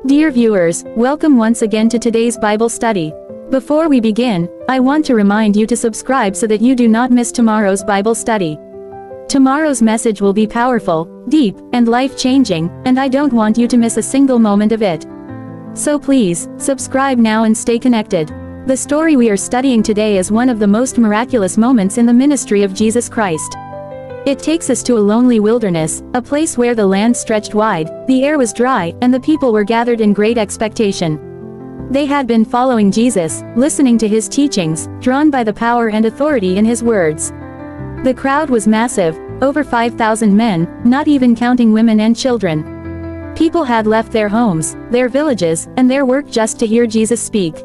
Dear viewers, welcome once again to today's Bible study. Before we begin, I want to remind you to subscribe so that you do not miss tomorrow's Bible study. Tomorrow's message will be powerful, deep, and life-changing, and I don't want you to miss a single moment of it. So please, subscribe now and stay connected. The story we are studying today is one of the most miraculous moments in the ministry of Jesus Christ. It takes us to a lonely wilderness, a place where the land stretched wide, the air was dry, and the people were gathered in great expectation. They had been following Jesus, listening to his teachings, drawn by the power and authority in his words. The crowd was massive, over 5,000 men, not even counting women and children. People had left their homes, their villages, and their work just to hear Jesus speak.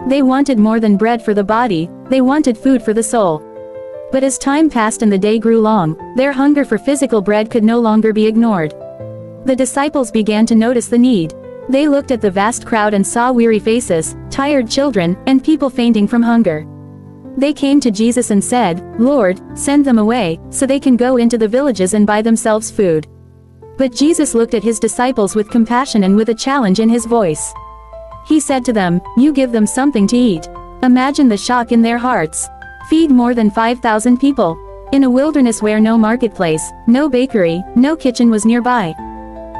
They wanted more than bread for the body, they wanted food for the soul. But as time passed and the day grew long, their hunger for physical bread could no longer be ignored. The disciples began to notice the need. They looked at the vast crowd and saw weary faces, tired children, and people fainting from hunger. They came to Jesus and said, "Lord, send them away, so they can go into the villages and buy themselves food." But Jesus looked at his disciples with compassion and with a challenge in his voice. He said to them, "You give them something to eat." Imagine the shock in their hearts. Feed more than 5,000 people. In a wilderness where no marketplace, no bakery, no kitchen was nearby.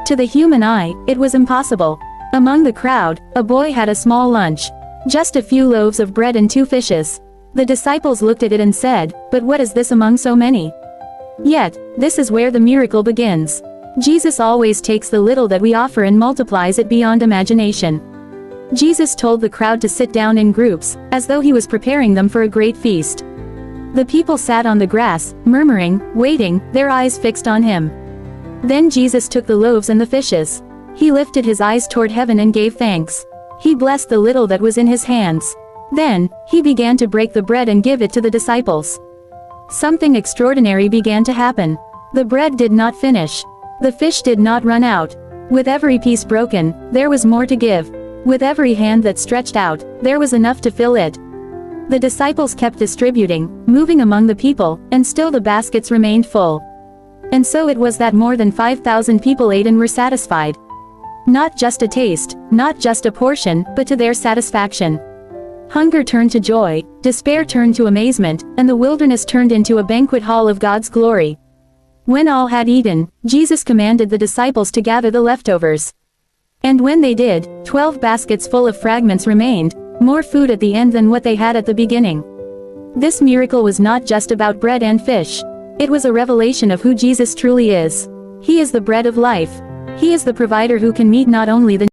To the human eye, it was impossible. Among the crowd, a boy had a small lunch. Just a few loaves of bread and 2 fishes. The disciples looked at it and said, "But what is this among so many?" Yet, this is where the miracle begins. Jesus always takes the little that we offer and multiplies it beyond imagination. Jesus told the crowd to sit down in groups, as though he was preparing them for a great feast. The people sat on the grass, murmuring, waiting, their eyes fixed on him. Then Jesus took the loaves and the fishes. He lifted his eyes toward heaven and gave thanks. He blessed the little that was in his hands. Then, he began to break the bread and give it to the disciples. Something extraordinary began to happen. The bread did not finish. The fish did not run out. With every piece broken, there was more to give. With every hand that stretched out, there was enough to fill it. The disciples kept distributing, moving among the people, and still the baskets remained full. And so it was that more than 5,000 people ate and were satisfied. Not just a taste, not just a portion, but to their satisfaction. Hunger turned to joy, despair turned to amazement, and the wilderness turned into a banquet hall of God's glory. When all had eaten, Jesus commanded the disciples to gather the leftovers. And when they did, 12 baskets full of fragments remained, more food at the end than what they had at the beginning. This miracle was not just about bread and fish. It was a revelation of who Jesus truly is. He is the bread of life. He is the provider who can meet not only the